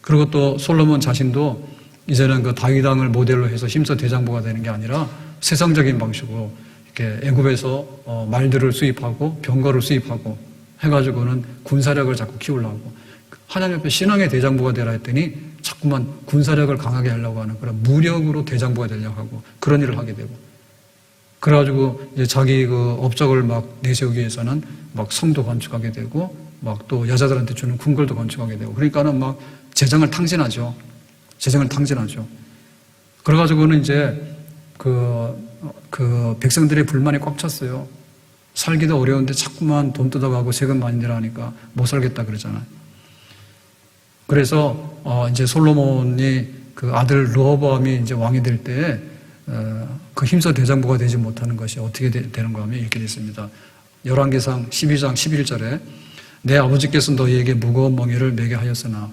그리고 또 솔로몬 자신도 이제는 그 다윗 왕을 모델로 해서 힘써 대장부가 되는 게 아니라 세상적인 방식으로 이렇게 애굽에서 말들을 수입하고 병거를 수입하고 해가지고는 군사력을 자꾸 키우려고 하나님 앞에 신앙의 대장부가 되라 했더니 자꾸만 군사력을 강하게 하려고 하는 그런 무력으로 대장부가 되려고 하고 그런 일을 하게 되고 그래가지고 이제 자기 그 업적을 막 내세우기 위해서는 막 성도 건축하게 되고 막 또 여자들한테 주는 궁궐도 건축하게 되고 그러니까는 막 재정을 탕진하죠. 그래가지고는 이제 그 백성들의 불만이 꽉 찼어요. 살기도 어려운데 자꾸만 돈 뜯어가고 세금 많이 내라니까 못 살겠다 그러잖아요. 그래서 이제 솔로몬이 그 아들 르호보암이 이제 왕이 될 때 그 힘써 대장부가 되지 못하는 것이 어떻게 되는가 하면 이렇게 됐습니다. 열왕기상 12장 11절에 내 아버지께서 너희에게 무거운 멍에를 매게 하였으나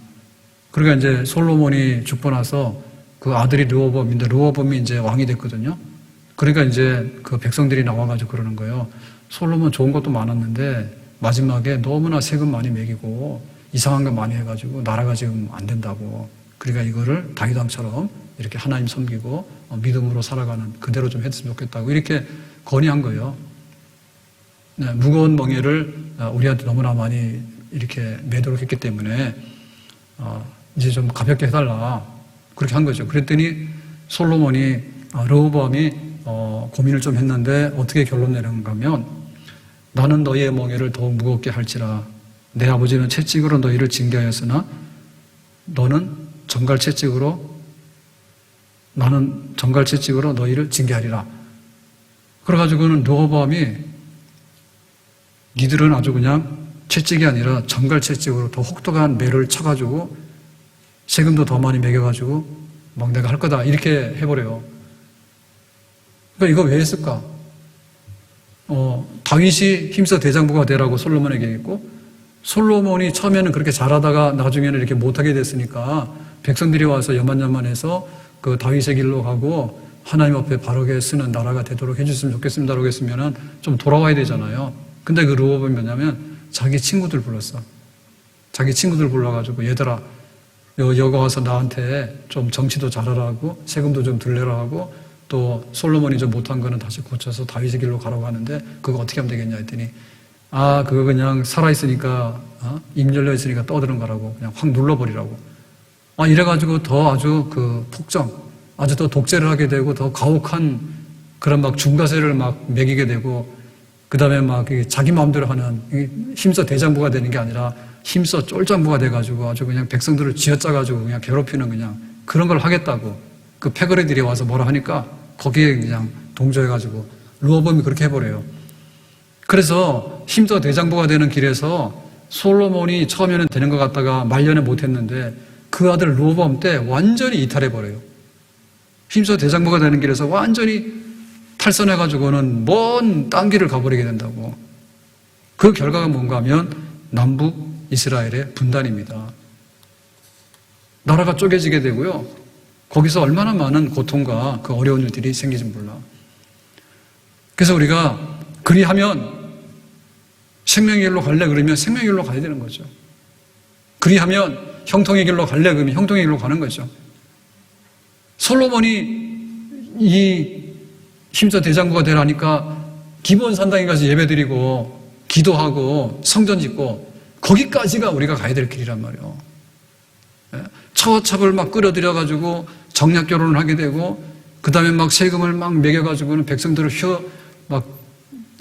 그러니까 이제 솔로몬이 죽고 나서 그 아들이 르호보암인데 르호보암이 이제 왕이 됐거든요. 그러니까 이제 그 백성들이 나와가지고 그러는 거예요. 솔로몬 좋은 것도 많았는데 마지막에 너무나 세금 많이 매기고 이상한 거 많이 해가지고 나라가 지금 안 된다고. 그러니까 이거를 다윗 왕처럼 이렇게 하나님 섬기고 믿음으로 살아가는 그대로 좀 했으면 좋겠다고 이렇게 건의한 거예요. 네, 무거운 멍에를 우리한테 너무나 많이 이렇게 매도록 했기 때문에 이제 좀 가볍게 해달라 그렇게 한 거죠. 그랬더니 솔로몬이 르호보암이 고민을 좀 했는데 어떻게 결론 내는가 하면 나는 너희의 멍에를 더욱 무겁게 할지라 내 아버지는 채찍으로 너희를 징계하였으나 너는 나는 정갈채찍으로 너희를 징계하리라. 그래가지고는 르호보암이 니들은 아주 그냥 채찍이 아니라 정갈채찍으로 더 혹독한 매를 쳐가지고 세금도 더 많이 매겨가지고 막 내가 할 거다 이렇게 해버려요. 그러니까 이거 왜 했을까? 다윗이 힘써 대장부가 되라고 솔로몬에게 했고 솔로몬이 처음에는 그렇게 잘하다가 나중에는 이렇게 못하게 됐으니까 백성들이 와서 여만여만해서 그 다윗의 길로 가고 하나님 앞에 바르게 쓰는 나라가 되도록 해주셨으면 좋겠습니다라고 했으면 좀 돌아와야 되잖아요. 근데 그 르호보암이 뭐냐면 자기 친구들 불렀어. 자기 친구들 불러가지고 얘들아 여기 와서 나한테 좀 정치도 잘하라고 세금도 좀 들려라 하고 또 솔로몬이 좀 못한 거는 다시 고쳐서 다윗의 길로 가라고 하는데 그거 어떻게 하면 되겠냐 했더니 그거 그냥 살아있으니까 입 열려있으니까 떠드는 거라고 그냥 확 눌러버리라고 이래가지고 더 아주 그 폭정, 아주 더 독재를 하게 되고 더 가혹한 그런 막 중과세를 막 매기게 되고 그 다음에 막 자기 마음대로 하는 힘써 대장부가 되는 게 아니라 힘써 쫄장부가 돼가지고 아주 그냥 백성들을 쥐어짜가지고 그냥 괴롭히는 그냥 그런 걸 하겠다고 그 패거리들이 와서 뭐라 하니까 거기에 그냥 동조해가지고 르호보암이 그렇게 해버려요. 그래서 힘써 대장부가 되는 길에서 솔로몬이 처음에는 되는 것 같다가 말년에 못했는데 그 아들 르호보암 때 완전히 이탈해버려요. 힘써 대장부가 되는 길에서 완전히 탈선해가지고는 먼 딴 길을 가버리게 된다고. 그 결과가 뭔가 하면 남북 이스라엘의 분단입니다. 나라가 쪼개지게 되고요. 거기서 얼마나 많은 고통과 그 어려운 일들이 생기지 몰라. 그래서 우리가 그리하면 생명의 길로 갈래 그러면 생명의 길로 가야 되는 거죠. 그리하면 형통의 길로 갈래 그러면 형통의 길로 가는 거죠. 솔로몬이 이 힘써 대장부가 되라니까 기브온 산당에 가서 예배드리고 기도하고 성전 짓고 거기까지가 우리가 가야 될 길이란 말이에요. 처첩을 막 끌어들여가지고 정략 결혼을 하게 되고 그 다음에 막 세금을 막 매겨가지고는 백성들을 막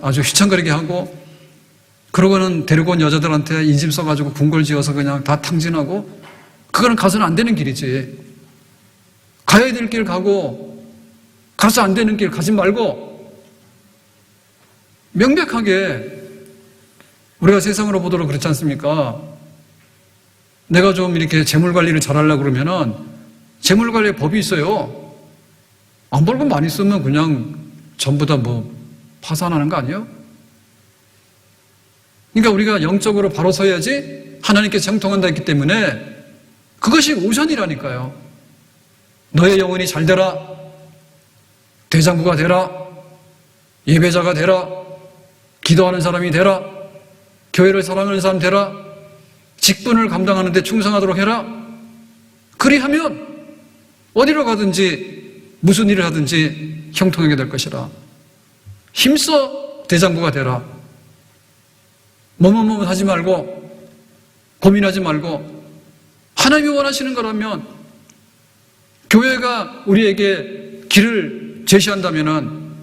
아주 휘청거리게 하고 그러고는 데리고 온 여자들한테 인심 써가지고 궁궐 지어서 그냥 다 탕진하고 그거는 가서는 안 되는 길이지. 가야 될 길 가고 가서 안 되는 길 가지 말고 명백하게 우리가 세상으로 보도록 그렇지 않습니까? 내가 좀 이렇게 재물 관리를 잘하려고 그러면은 재물 관리의 법이 있어요. 안 벌고 많이 쓰면 그냥 전부 다 뭐 파산하는 거 아니에요? 그러니까 우리가 영적으로 바로 서야지 하나님께 정통한다 했기 때문에 그것이 우선이라니까요. 너의 영혼이 잘 되라, 대장부가 되라, 예배자가 되라, 기도하는 사람이 되라, 교회를 사랑하는 사람 되라, 직분을 감당하는 데 충성하도록 해라. 그리하면 어디로 가든지 무슨 일을 하든지 형통하게 될 것이라. 힘써 대장부가 되라. 뭐뭐뭐 하지 말고 고민하지 말고 하나님이 원하시는 거라면 교회가 우리에게 길을 제시한다면은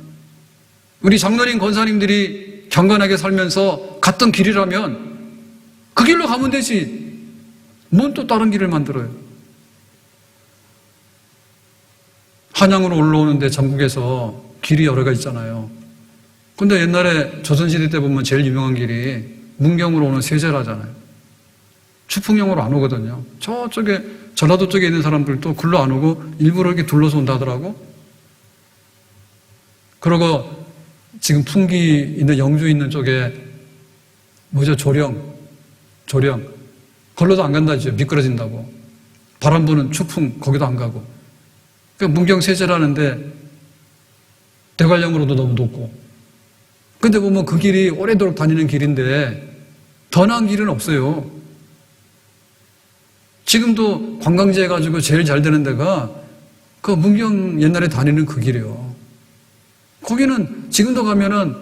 우리 장로님 권사님들이 경건하게 살면서 갔던 길이라면 그 길로 가면 되지. 뭔 또 다른 길을 만들어요. 한양으로 올라오는데 전국에서 길이 여러 가 있잖아요. 근데 옛날에 조선시대 때 보면 제일 유명한 길이 문경으로 오는 세제라잖아요. 추풍령으로 안 오거든요. 저쪽에 전라도 쪽에 있는 사람들도 글로 안 오고 일부러 이렇게 둘러서 온다 하더라고. 그러고 지금 풍기 있는 영주 있는 쪽에 뭐죠? 조령. 걸로도 안 간다죠. 미끄러진다고. 바람 부는 추풍 거기도 안 가고. 그러니까 문경 세제라는데 대관령으로도 너무 높고. 근데 보면 그 길이 오래도록 다니는 길인데 더 나은 길은 없어요. 지금도 관광지 해가지고 제일 잘 되는 데가 그 문경 옛날에 다니는 그 길이에요. 거기는 지금도 가면은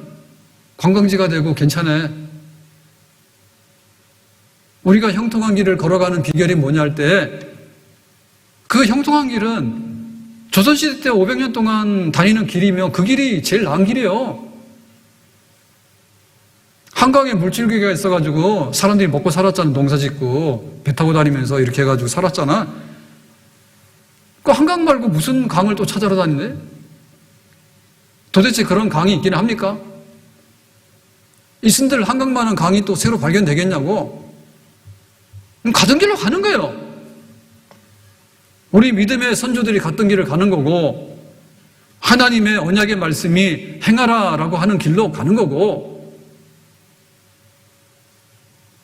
관광지가 되고 괜찮아. 우리가 형통한 길을 걸어가는 비결이 뭐냐 할 때 그 형통한 길은 조선시대 때 500년 동안 다니는 길이며 그 길이 제일 나은 길이에요. 한강에 물줄기가 있어가지고 사람들이 먹고 살았잖아. 농사 짓고 배 타고 다니면서 이렇게 해가지고 살았잖아. 그 한강 말고 무슨 강을 또 찾아러 다니네? 도대체 그런 강이 있기는 합니까? 이순들 한강만한 강이 또 새로 발견되겠냐고. 가던 길로 가는 거예요. 우리 믿음의 선조들이 갔던 길을 가는 거고 하나님의 언약의 말씀이 행하라라고 하는 길로 가는 거고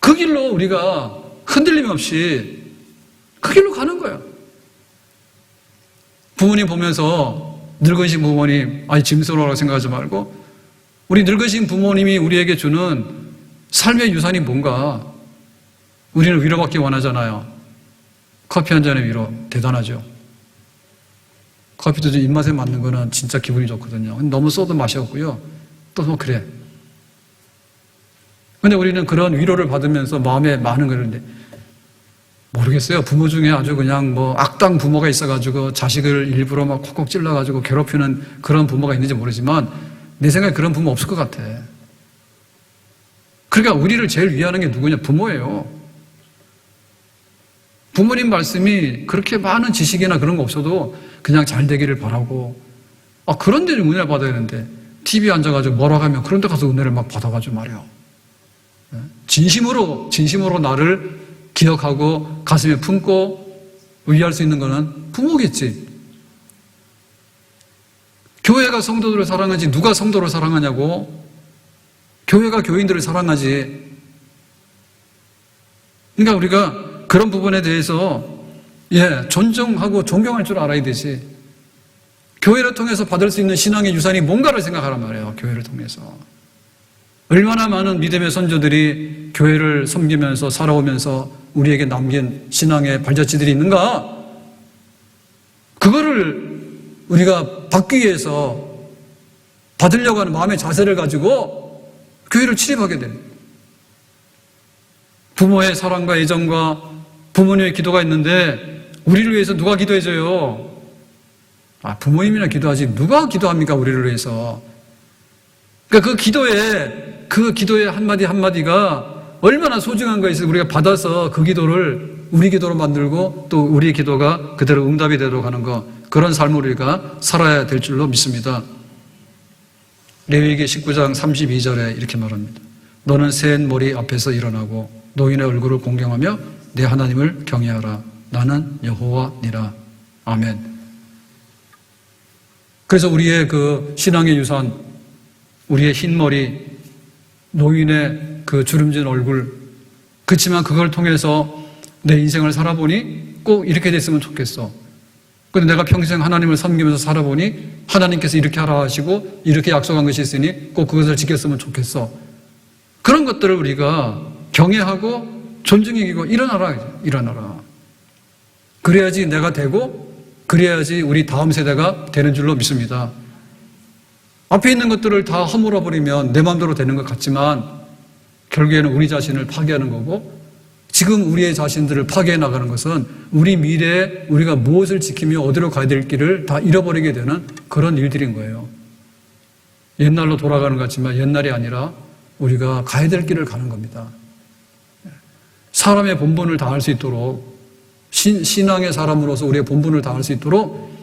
그 길로 우리가 흔들림 없이 그 길로 가는 거예요. 부모님 보면서 늙으신 부모님 짐스러워라고 생각하지 말고 우리 늙으신 부모님이 우리에게 주는 삶의 유산이 뭔가 우리는 위로받기 원하잖아요. 커피 한 잔의 위로 대단하죠. 커피도 좀 입맛에 맞는 거는 진짜 기분이 좋거든요. 너무 써도 맛이 없고요. 또 뭐 그래. 근데 우리는 그런 위로를 받으면서 마음에 많은 거는데 모르겠어요. 부모 중에 아주 그냥 뭐 악당 부모가 있어가지고 자식을 일부러 막 콕콕 찔러가지고 괴롭히는 그런 부모가 있는지 모르지만 내 생각에 그런 부모 없을 것 같아. 그러니까 우리를 제일 위하는 게 누구냐? 부모예요. 부모님 말씀이 그렇게 많은 지식이나 그런 거 없어도 그냥 잘 되기를 바라고, 그런 데는 은혜를 받아야 되는데 TV에 앉아가지고 뭐라고 하면 그런 데 가서 은혜를 막 받아가지고 말이야. 진심으로 나를 기억하고 가슴에 품고 의지할 수 있는 거는 부모겠지. 교회가 성도들을 사랑하지 누가 성도를 사랑하냐고. 교회가 교인들을 사랑하지. 그러니까 우리가 그런 부분에 대해서 존중하고 존경할 줄 알아야 되지. 교회를 통해서 받을 수 있는 신앙의 유산이 뭔가를 생각하란 말이에요. 교회를 통해서. 얼마나 많은 믿음의 선조들이 교회를 섬기면서 살아오면서 우리에게 남긴 신앙의 발자취들이 있는가? 그거를 우리가 받기 위해서 받으려고 하는 마음의 자세를 가지고 교회를 출입하게 됩니다. 부모의 사랑과 애정과 부모님의 기도가 있는데 우리를 위해서 누가 기도해줘요? 부모님이나 기도하지 누가 기도합니까? 우리를 위해서. 그러니까 그 기도의 한마디 한마디가 얼마나 소중한 거에서 우리가 받아서 그 기도를 우리 기도로 만들고 또 우리의 기도가 그대로 응답이 되도록 하는 거, 그런 삶을 우리가 살아야 될 줄로 믿습니다. 레위기 19장 32절에 이렇게 말합니다. 너는 센 머리 앞에서 일어나고 노인의 얼굴을 공경하며 내 하나님을 경외하라. 나는 여호와니라. 아멘. 그래서 우리의 그 신앙의 유산, 우리의 흰 머리, 노인의 그 주름진 얼굴, 그렇지만 그걸 통해서 내 인생을 살아보니 꼭 이렇게 됐으면 좋겠어. 근데 내가 평생 하나님을 섬기면서 살아보니 하나님께서 이렇게 하라 하시고 이렇게 약속한 것이 있으니 꼭 그것을 지켰으면 좋겠어. 그런 것들을 우리가 경외하고 존중이기고 일어나라. 그래야지 내가 되고 그래야지 우리 다음 세대가 되는 줄로 믿습니다. 앞에 있는 것들을 다 허물어버리면 내 마음대로 되는 것 같지만 결국에는 우리 자신을 파괴하는 거고, 지금 우리의 자신들을 파괴해 나가는 것은 우리 미래에 우리가 무엇을 지키며 어디로 가야 될 길을 다 잃어버리게 되는 그런 일들인 거예요. 옛날로 돌아가는 것 같지만 옛날이 아니라 우리가 가야 될 길을 가는 겁니다. 사람의 본분을 다할 수 있도록, 신앙의 사람으로서 우리의 본분을 다할 수 있도록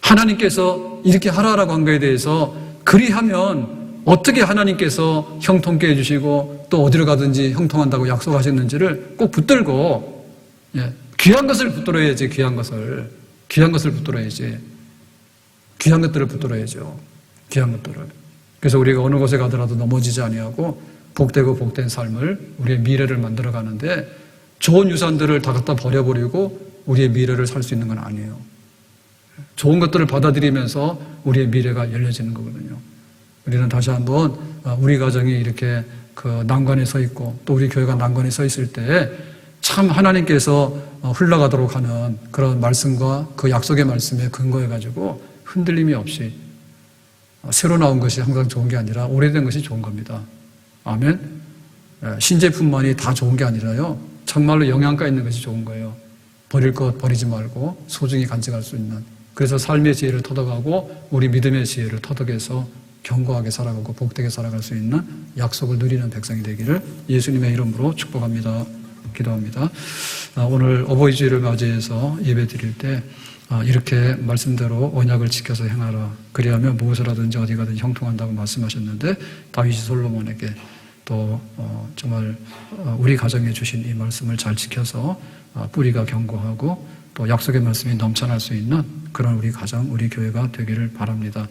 하나님께서 이렇게 하라라고 한 거에 대해서 그리하면 어떻게 하나님께서 형통케 해주시고 또 어디로 가든지 형통한다고 약속하셨는지를 꼭 붙들고, 귀한 것을 붙들어야지. 귀한 것들을 붙들어야죠. 귀한 것들을. 그래서 우리가 어느 곳에 가더라도 넘어지지 아니하고 복되고 복된 삶을, 우리의 미래를 만들어 가는데 좋은 유산들을 다 갖다 버려버리고 우리의 미래를 살 수 있는 건 아니에요. 좋은 것들을 받아들이면서 우리의 미래가 열려지는 거거든요. 우리는 다시 한번 우리 가정이 이렇게 그 난관에 서 있고 또 우리 교회가 난관에 서 있을 때 참 하나님께서 흘러가도록 하는 그런 말씀과 그 약속의 말씀에 근거해가지고 흔들림이 없이, 새로 나온 것이 항상 좋은 게 아니라 오래된 것이 좋은 겁니다. 아멘. 신제품만이 다 좋은 게 아니라요, 정말로 영양가 있는 것이 좋은 거예요. 버릴 것 버리지 말고 소중히 간직할 수 있는, 그래서 삶의 지혜를 터득하고 우리 믿음의 지혜를 터득해서 견고하게 살아가고 복되게 살아갈 수 있는 약속을 누리는 백성이 되기를 예수님의 이름으로 축복합니다. 기도합니다. 오늘 어버이 주일을 맞이해서 예배 드릴 때 이렇게 말씀대로 언약을 지켜서 행하라. 그리하면 무엇을 하든지 어디 가든지 형통한다고 말씀하셨는데, 다윗이 솔로몬에게 또 정말 우리 가정에 주신 이 말씀을 잘 지켜서 뿌리가 견고하고 또 약속의 말씀이 넘쳐날 수 있는 그런 우리 가정, 우리 교회가 되기를 바랍니다.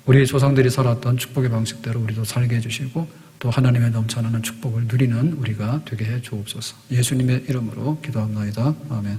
우리 조상들이 살았던 축복의 방식대로 우리도 살게 해주시고 또 하나님의 넘쳐나는 축복을 누리는 우리가 되게 해 주옵소서. 예수님의 이름으로 기도합나이다. 아멘.